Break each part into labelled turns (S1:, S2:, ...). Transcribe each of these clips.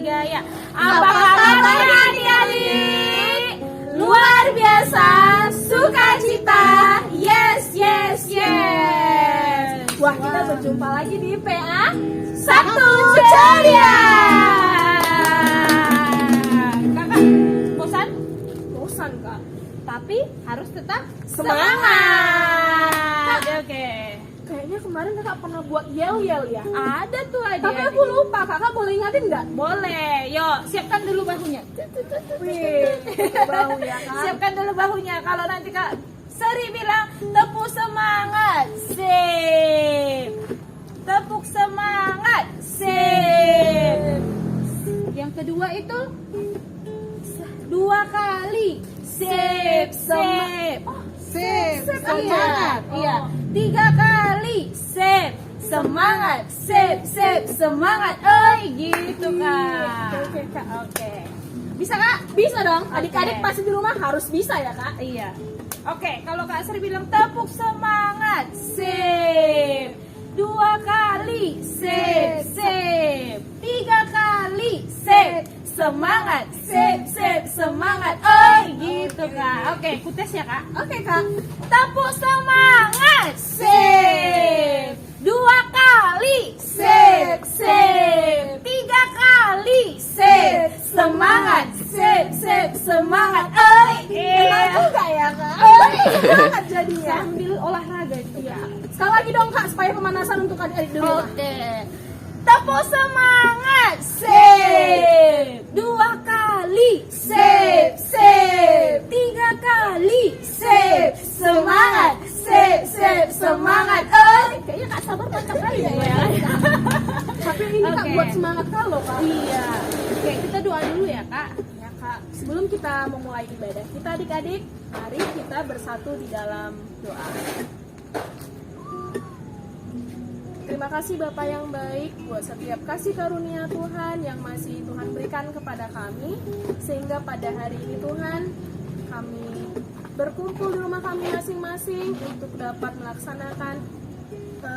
S1: 3 ya. Apa kabar adik-adik? Luar biasa, sukacita, yes, yes, yes.
S2: Wah, kita berjumpa lagi di PA
S1: Sabtu Ceria. Kakak, bosan?
S2: Bosan, Kak.
S1: Tapi harus tetap
S2: Semangat.
S1: Oke.
S2: Kayaknya kemarin Kakak pernah buat yel-yel ya?
S1: Ada tuh adik.
S2: Tapi aku lupa, Kakak boleh ingatin nggak?
S1: Boleh, yuk siapkan dulu bahunya.
S2: Wih, bahu ya, Kak.
S1: Siapkan dulu bahunya. Kalau nanti Kak Seri bilang tepuk semangat, sip. Tepuk semangat, sip. Yang kedua itu 2 kali, sip, sip.
S2: Sip,
S1: Semangat, iya. 3 kali, sip. Semangat, sip, sip, semangat. Gitu Kak.
S2: Oke, Kak.
S1: Oke.
S2: Bisa, Kak? Bisa dong. Adik-adik
S1: Oke.
S2: pasti di rumah harus bisa ya, Kak?
S1: Iya. Oke, kalau Kak Sri bilang tepuk semangat, sip. 2 kali, sip, sip. 3 kali, sip. Semangat, sip, sip, semangat. Gitu Kak. Oke, kutes ya Kak.
S2: Oke, Kak.
S1: Tepuk semangat, sip. 2 kali, sip, sip. 3 kali, sip. Semangat, sip, sip, semangat.
S2: Enak juga ya, Kak? Semangat jadinya.
S1: Sambil olahraga itu
S2: Iya.
S1: ya.
S2: Sekali lagi dong, Kak, supaya pemanasan untuk adik-adik di rumah.
S1: Oke. Tepuk semangat, sip. 2 kali, sip, sip. 3 kali, sip. Semangat, sip, sip, semangat. Kayaknya Kak sabar macam kali ya.
S2: Tapi ini Kak
S1: Oke.
S2: buat semangat kalau, Kak.
S1: Iya. Oke, kita doa dulu ya Kak.
S2: Ya, Kak. Sebelum kita memulai ibadah kita, adik-adik, mari kita bersatu di dalam doa. Terima kasih Bapak yang baik buat setiap kasih karunia Tuhan yang masih Tuhan berikan kepada kami, sehingga pada hari ini Tuhan kami berkumpul di rumah kami masing-masing untuk dapat melaksanakan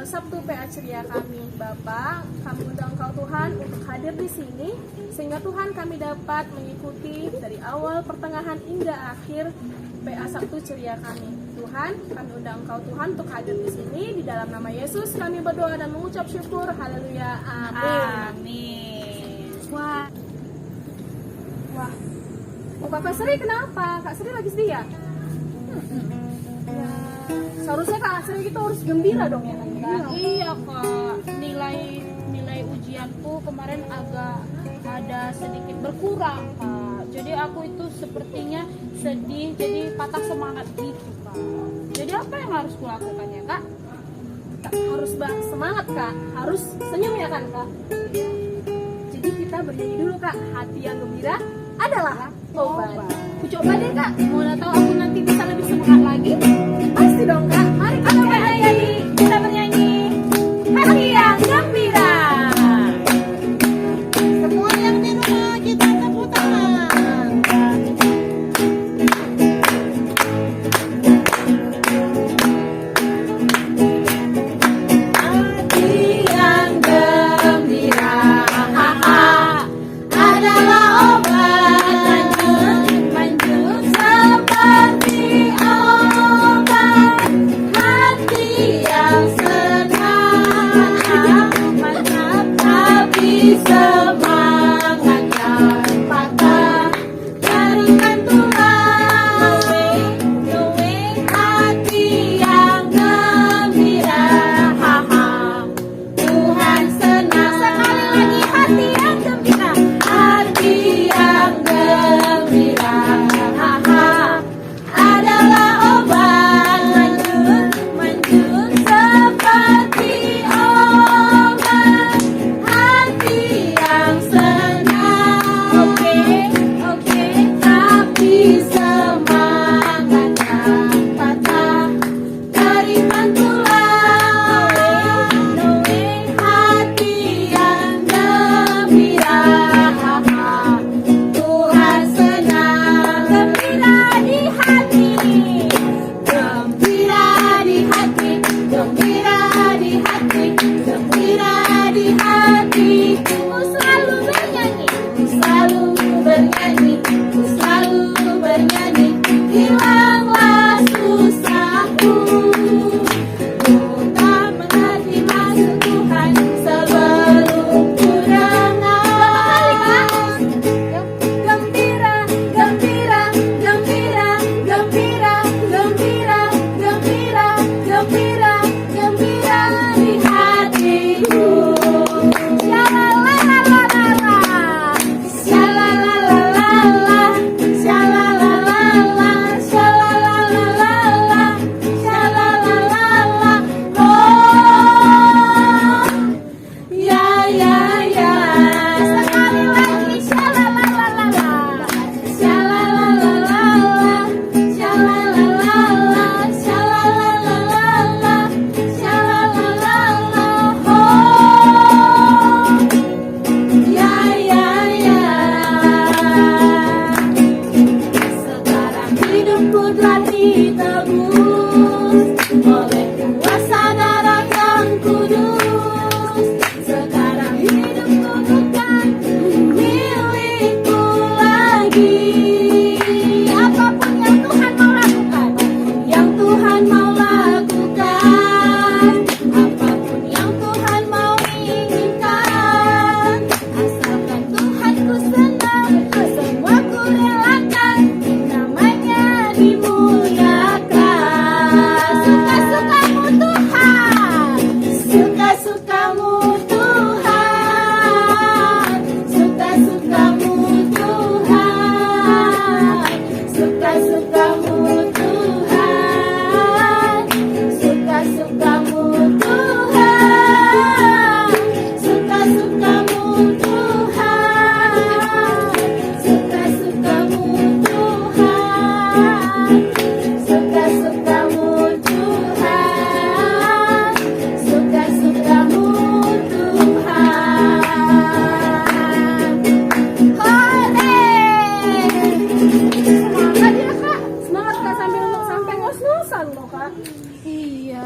S2: Sabtu PA Ceria kami. Bapak, kami undang Engkau Tuhan untuk hadir di sini, sehingga Tuhan kami dapat mengikuti dari awal, pertengahan hingga akhir PA Sabtu Ceria kami. Tuhan, kami undang Engkau Tuhan untuk hadir di sini. Di dalam nama Yesus kami berdoa dan mengucap syukur. Haleluya. Amin.
S1: Amin.
S2: Wah. Wah. Oh, Kakak Sri kenapa? Kak Sri lagi sedih ya? Ya, seharusnya Kak Sri itu harus gembira dong ya, Kak?
S1: Iya Kak, nilai ujianku kemarin agak ada sedikit berkurang Kak. Jadi aku itu sepertinya sedih, jadi patah semangat gitu Kak. Jadi apa yang harus kulakukan ya Kak?
S2: Harus semangat Kak, harus senyum ya kan Kak? Jadi kita bernyanyi dulu Kak, hati yang gembira adalah obat.
S1: Aku coba deh Kak, mau tahu aku nanti bisa lebih semangat lagi?
S2: Pasti dong Kak, mari kita bernyanyi.
S1: Kita bernyanyi hati yang gembira.
S2: Semua yang di rumah kita tepuk tangan.
S1: Hati yang gembira adalah obat manjur seperti obat.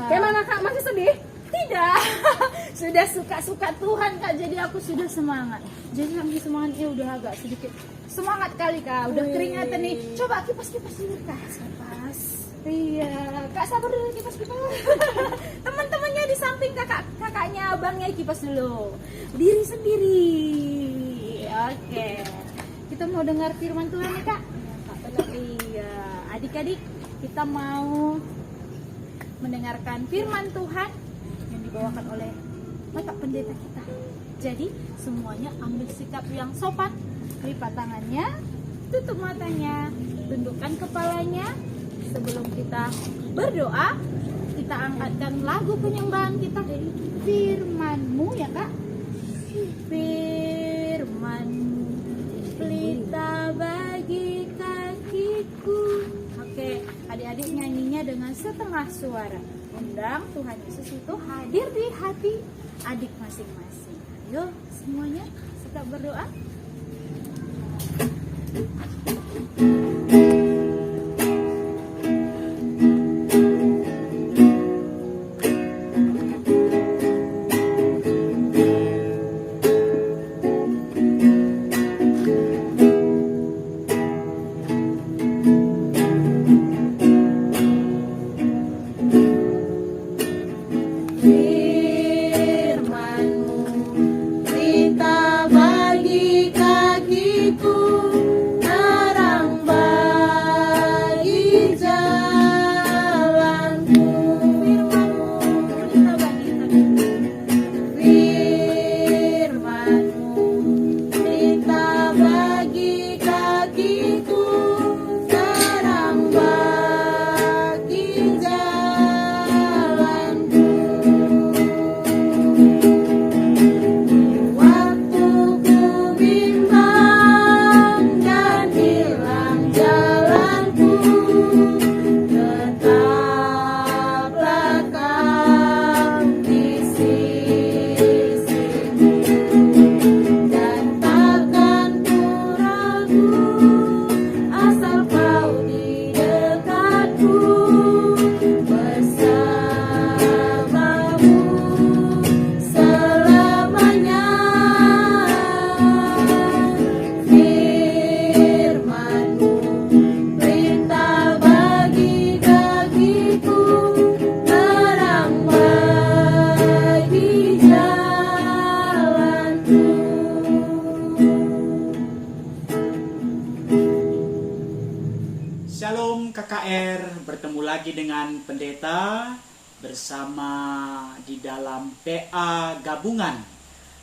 S2: Kayak mana Kak? Masih sedih?
S1: Tidak. Sudah suka-suka Tuhan Kak, jadi aku sudah semangat. Jadi lagi semangatnya udah agak sedikit semangat kali Kak. Udah
S2: Wih.
S1: keringatan nih. Coba kipas-kipas dulu Kak. Kipas. Iya, Kak sabar dulu kipas-kipas. Teman-temannya di samping kakaknya, abangnya kipas dulu. Diri sendiri. Oke. Kita mau dengar firman Tuhan ya Kak? Iya, adik-adik, kita mau mendengarkan firman Tuhan yang dibawakan oleh Bapak Pendeta kita. Jadi, semuanya ambil sikap yang sopan, lipat tangannya, tutup matanya, tundukkan kepalanya. Sebelum kita berdoa, kita angkatkan lagu penyembahan kita dari firman-Mu ya Kak. Firman-Mu, pelita bagi kakiku. Oke, adik-adik nyanyinya dengan setengah suara. Undang Tuhan Yesus itu hadir di hati adik masing-masing. Ayo semuanya sikap berdoa.
S3: Shalom KKR, bertemu lagi dengan pendeta bersama di dalam PA gabungan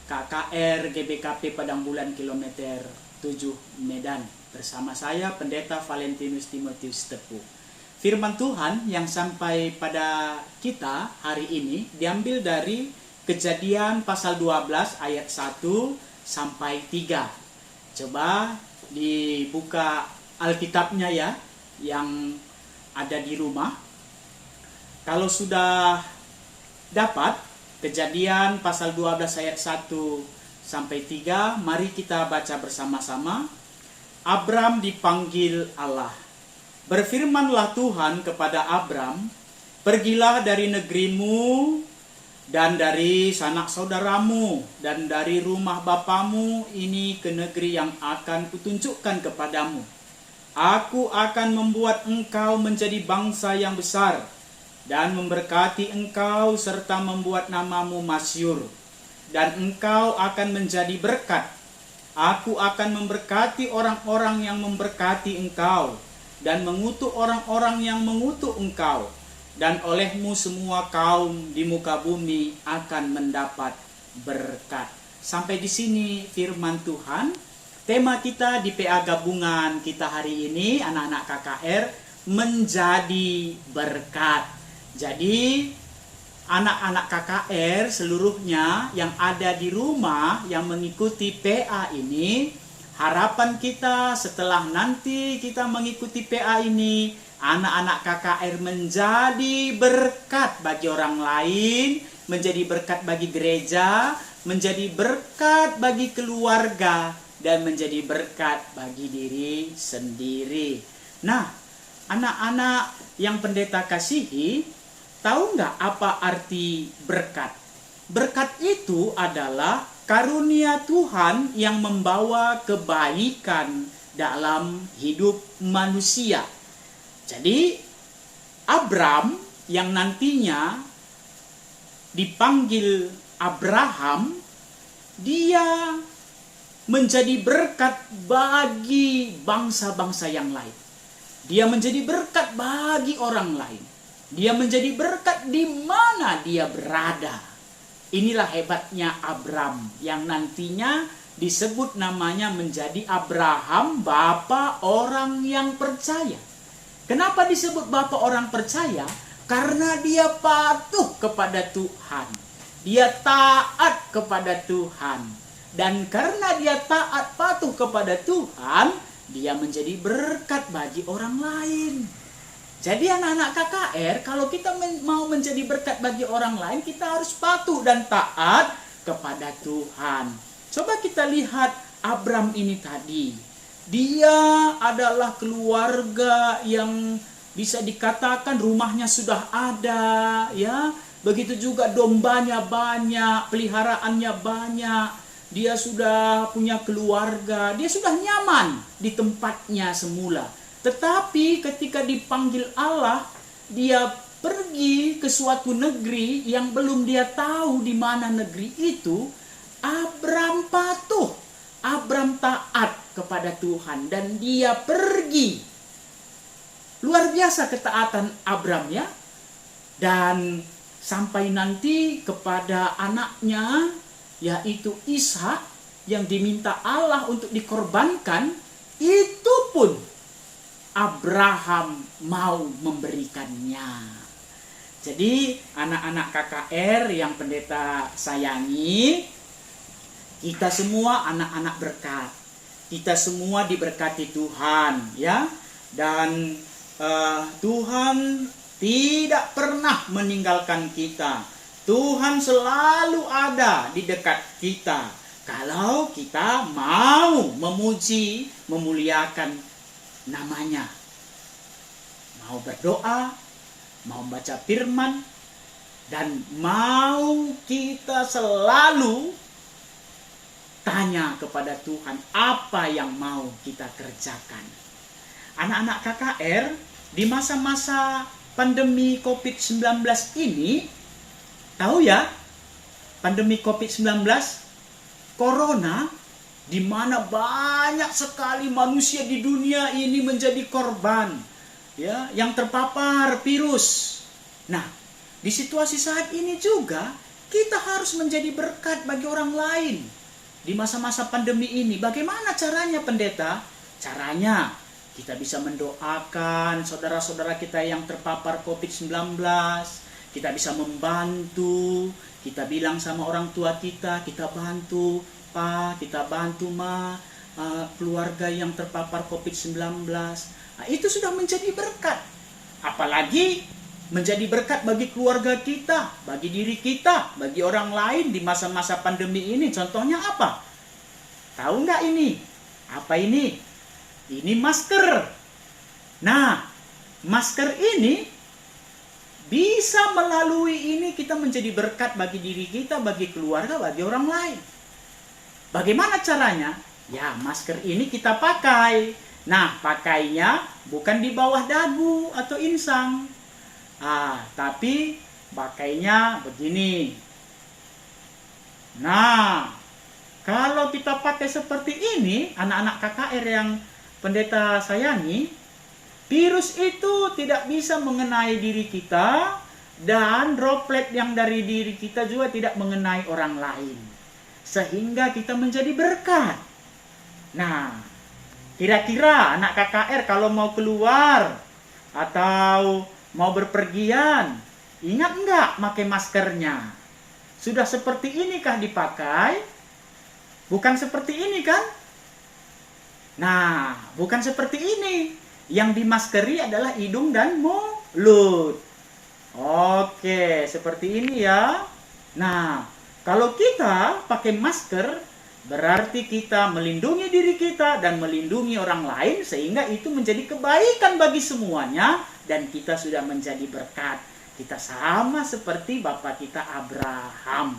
S3: KKR GBKP Padang Bulan kilometer 7 Medan. Bersama saya pendeta Valentinus Timotius Tepu. Firman Tuhan yang sampai pada kita hari ini diambil dari Kejadian pasal 12 ayat 1 sampai 3. Coba dibuka Alkitabnya ya, yang ada di rumah. Kalau sudah dapat Kejadian pasal 12 ayat 1 sampai 3, mari kita baca bersama-sama. Abram dipanggil Allah. Berfirmanlah Tuhan kepada Abram, pergilah dari negerimu dan dari sanak saudaramu dan dari rumah bapamu ini ke negeri yang akan kutunjukkan kepadamu. Aku akan membuat engkau menjadi bangsa yang besar dan memberkati engkau serta membuat namamu masyhur. Dan engkau akan menjadi berkat. Aku akan memberkati orang-orang yang memberkati engkau dan mengutuk orang-orang yang mengutuk engkau. Dan olehmu semua kaum di muka bumi akan mendapat berkat. Sampai di sini firman Tuhan. Tema kita di PA gabungan kita hari ini, anak-anak KKR, menjadi berkat. Jadi, anak-anak KKR seluruhnya yang ada di rumah yang mengikuti PA ini, harapan kita setelah nanti kita mengikuti PA ini, anak-anak KKR menjadi berkat bagi orang lain, menjadi berkat bagi gereja, menjadi berkat bagi keluarga, dan menjadi berkat bagi diri sendiri. Nah, anak-anak yang pendeta kasihi, tahu nggak apa arti berkat? Berkat itu adalah karunia Tuhan yang membawa kebaikan dalam hidup manusia. Jadi Abram yang nantinya dipanggil Abraham, dia menjadi berkat bagi bangsa-bangsa yang lain. Dia menjadi berkat bagi orang lain. Dia menjadi berkat di mana dia berada. Inilah hebatnya Abram yang nantinya disebut namanya menjadi Abraham, bapa orang yang percaya. Kenapa disebut bapa orang percaya? Karena dia patuh kepada Tuhan. Dia taat kepada Tuhan. Dan karena dia taat patuh kepada Tuhan, dia menjadi berkat bagi orang lain. Jadi anak-anak KKR, kalau kita mau menjadi berkat bagi orang lain, kita harus patuh dan taat kepada Tuhan. Coba kita lihat Abram ini tadi. Dia adalah keluarga yang bisa dikatakan rumahnya sudah ada, ya. Begitu juga dombanya banyak, peliharaannya banyak. Dia sudah punya keluarga, dia sudah nyaman di tempatnya semula. Tetapi ketika dipanggil Allah, dia pergi ke suatu negeri yang belum dia tahu di mana negeri itu. Abram patuh, Abram taat kepada Tuhan dan dia pergi. Luar biasa ketaatan Abram ya. Dan sampai nanti kepada anaknya, yaitu Ishak yang diminta Allah untuk dikorbankan, itu pun Abraham mau memberikannya. Jadi anak-anak KKR yang pendeta sayangi, kita semua anak-anak berkat. Kita semua diberkati Tuhan, ya. Dan Tuhan tidak pernah meninggalkan kita. Tuhan selalu ada di dekat kita. Kalau kita mau memuji, memuliakan namanya. Mau berdoa, mau baca firman, dan mau kita selalu tanya kepada Tuhan apa yang mau kita kerjakan. Anak-anak KKR, di masa-masa pandemi COVID-19 ini, tahu ya, pandemi COVID-19, Corona, di mana banyak sekali manusia di dunia ini menjadi korban, ya, yang terpapar virus. Nah, di situasi saat ini juga kita harus menjadi berkat bagi orang lain di masa-masa pandemi ini. Bagaimana caranya, pendeta? Caranya kita bisa mendoakan saudara-saudara kita yang terpapar COVID-19. Kita bisa membantu, kita bilang sama orang tua kita bantu, Pak, kita bantu Ma, keluarga yang terpapar COVID-19. Nah, itu sudah menjadi berkat. Apalagi menjadi berkat bagi keluarga kita, bagi diri kita, bagi orang lain di masa-masa pandemi ini. Contohnya apa? Tahu nggak ini? Apa ini? Ini masker. Nah, masker ini bisa melalui ini kita menjadi berkat bagi diri kita, bagi keluarga, bagi orang lain. Bagaimana caranya? Ya, masker ini kita pakai. Nah, pakainya bukan di bawah dagu atau insang. Tapi pakainya begini. Nah, kalau kita pakai seperti ini, anak-anak KKR yang pendeta sayangi, virus itu tidak bisa mengenai diri kita, dan droplet yang dari diri kita juga tidak mengenai orang lain. Sehingga kita menjadi berkat. Nah, kira-kira anak KKR kalau mau keluar atau mau berpergian, ingat enggak pakai maskernya? Sudah seperti inikah dipakai? Bukan seperti ini kan? Nah, bukan seperti ini. Yang dimaskeri adalah hidung dan mulut. Oke, seperti ini ya. Nah, kalau kita pakai masker, berarti kita melindungi diri kita dan melindungi orang lain, sehingga itu menjadi kebaikan bagi semuanya, dan kita sudah menjadi berkat. Kita sama seperti Bapak kita Abraham.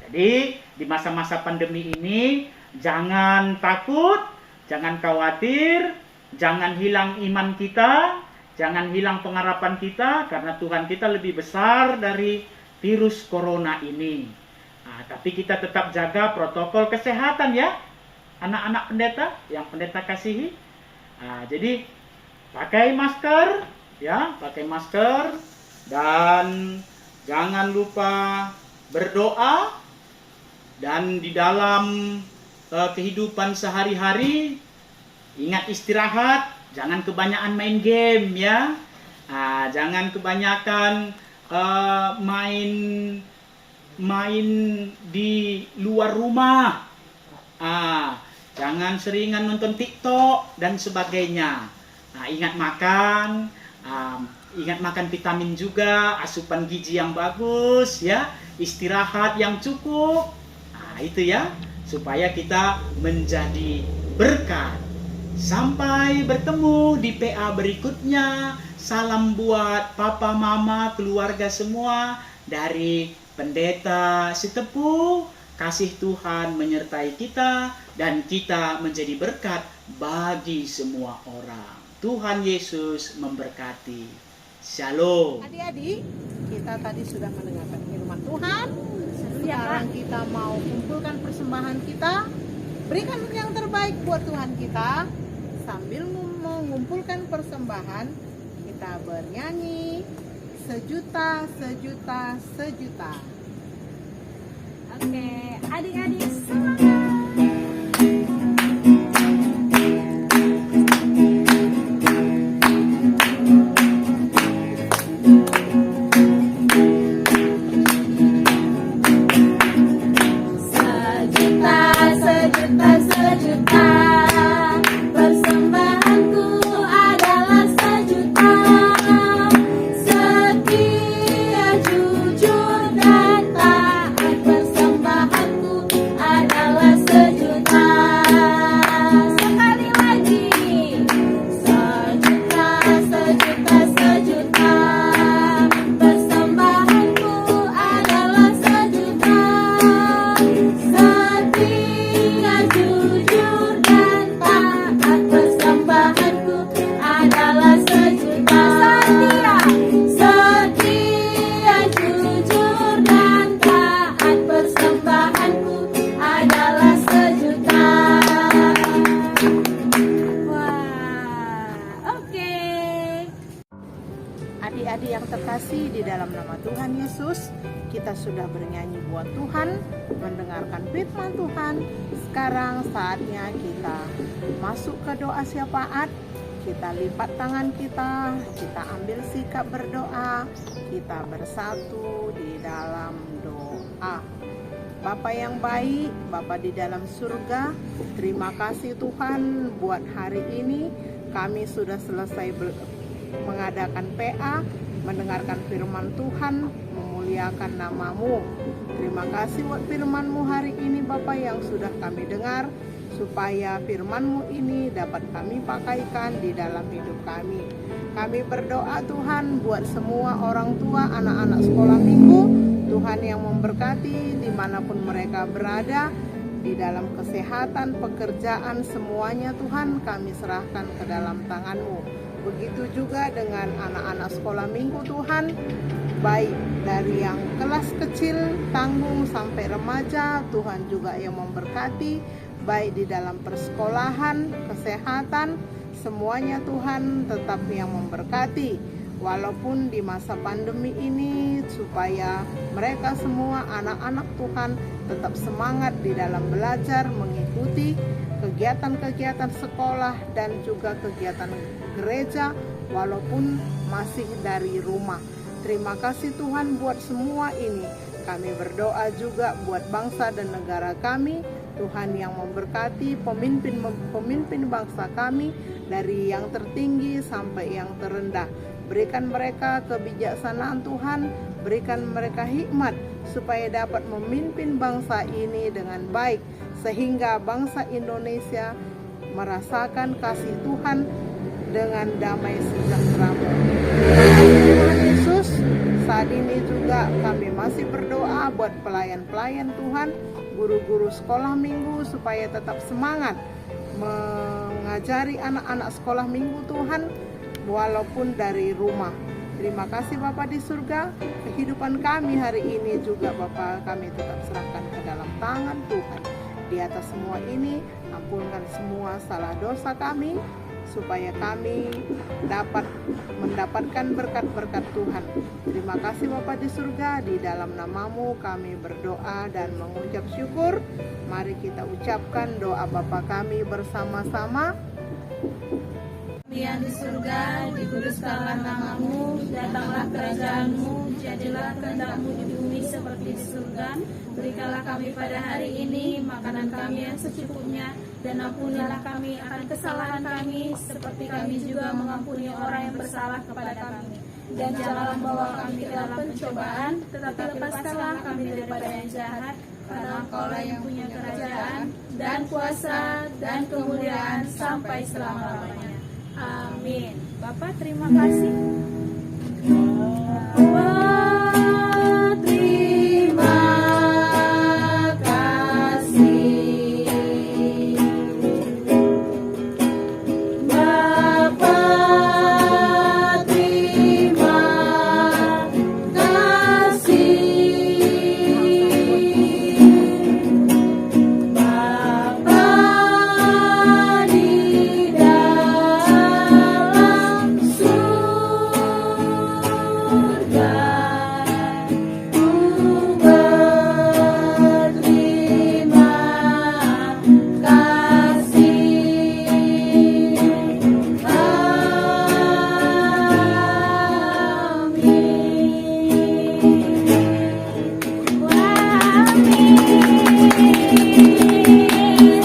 S3: Jadi di masa-masa pandemi ini jangan takut, jangan khawatir, jangan hilang iman kita, jangan hilang pengharapan kita, karena Tuhan kita lebih besar dari virus corona ini. Nah, tapi kita tetap jaga protokol kesehatan ya, anak-anak pendeta yang pendeta kasihi. Nah, jadi pakai masker ya, pakai masker, dan jangan lupa berdoa, dan di dalam kehidupan sehari-hari ingat istirahat, jangan kebanyakan main game ya. Jangan kebanyakan main di luar rumah. Jangan seringan nonton TikTok dan sebagainya. Ingat makan, vitamin juga, asupan gizi yang bagus ya, istirahat yang cukup. Itu ya, supaya kita menjadi berkat. Sampai bertemu di PA berikutnya. Salam buat papa, mama, keluarga semua dari Pendeta Sitepu. Kasih Tuhan menyertai kita dan kita menjadi berkat bagi semua orang. Tuhan Yesus memberkati. Shalom.
S4: Adik-adik, kita tadi sudah mendengarkan firman Tuhan. Sekarang kita mau kumpulkan persembahan kita. Berikan yang terbaik buat Tuhan kita. Sambil mengumpulkan persembahan, kita bernyanyi sejuta, sejuta, sejuta.
S1: Oke, adik-adik semangat.
S4: Adik-adik yang terkasih di dalam nama Tuhan Yesus, kita sudah bernyanyi buat Tuhan, mendengarkan firman Tuhan. Sekarang saatnya kita masuk ke doa syafaat. Kita lipat tangan kita ambil sikap berdoa, kita bersatu di dalam doa. Bapa yang baik, Bapa di dalam surga, terima kasih Tuhan buat hari ini. Kami sudah selesai mengadakan PA, mendengarkan firman Tuhan, memuliakan nama-Mu. Terima kasih buat firman-Mu hari ini Bapa yang sudah kami dengar, supaya firman-Mu ini dapat kami pakaikan di dalam hidup kami. Kami berdoa Tuhan buat semua orang tua, anak-anak sekolah minggu, Tuhan yang memberkati dimanapun mereka berada, di dalam kesehatan, pekerjaan, semuanya Tuhan kami serahkan ke dalam tangan-Mu. Begitu juga dengan anak-anak sekolah minggu Tuhan, baik dari yang kelas kecil, tanggung sampai remaja, Tuhan juga yang memberkati, baik di dalam persekolahan, kesehatan, semuanya Tuhan tetap yang memberkati. Walaupun di masa pandemi ini, supaya mereka semua anak-anak Tuhan tetap semangat di dalam belajar, mengikuti kegiatan-kegiatan sekolah dan juga kegiatan gereja walaupun masih dari rumah. Terima kasih Tuhan buat semua ini. Kami berdoa juga buat bangsa dan negara kami. Tuhan yang memberkati pemimpin bangsa kami dari yang tertinggi sampai yang terendah. Berikan mereka kebijaksanaan Tuhan, berikan mereka hikmat supaya dapat memimpin bangsa ini dengan baik, sehingga bangsa Indonesia merasakan kasih Tuhan dengan damai sejahtera. Tuhan Yesus, saat ini juga kami masih berdoa buat pelayan-pelayan Tuhan, guru-guru sekolah minggu supaya tetap semangat mengajari anak-anak sekolah minggu Tuhan walaupun dari rumah. Terima kasih Bapa di surga, kehidupan kami hari ini juga Bapa kami tetap serahkan ke dalam tangan Tuhan. Di atas semua ini, ampunkan semua salah dosa kami, supaya kami dapat mendapatkan berkat-berkat Tuhan. Terima kasih Bapa di surga, di dalam namamu kami berdoa dan mengucap syukur. Mari kita ucapkan doa Bapa kami bersama-sama.
S1: Kami yang di surga, dikuduskanlah namamu, datanglah kerajaanmu, jadilah kehendakmu di bumi seperti di surga. Berikanlah kami pada hari ini makanan kami yang secukupnya, dan ampunilah kami akan kesalahan kami, seperti kami juga mengampuni orang yang bersalah kepada kami. Dan janganlah membawa kami ke dalam pencobaan, tetapi lepaskanlah kami daripada yang jahat, karena Engkaulah yang punya kerajaan, dan kuasa, dan kemuliaan, sampai selama-lamanya. Amin. Bapak terima kasih. Bapak terima kasih. Bapak terima kasih. Bapak di dalam surga, ku berterima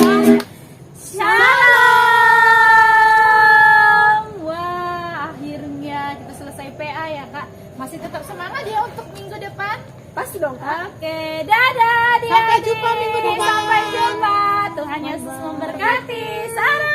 S1: kasih. Shalom. Wah, akhirnya kita selesai PA ya Kak. Masih tetap semangat ya untuk minggu depan?
S2: Pasti dong Kak.
S1: Oke, dadah.
S4: Sampai jumpa minggu depan.
S1: Sampai jumpa. Tuhan Yesus memberkati. Salam.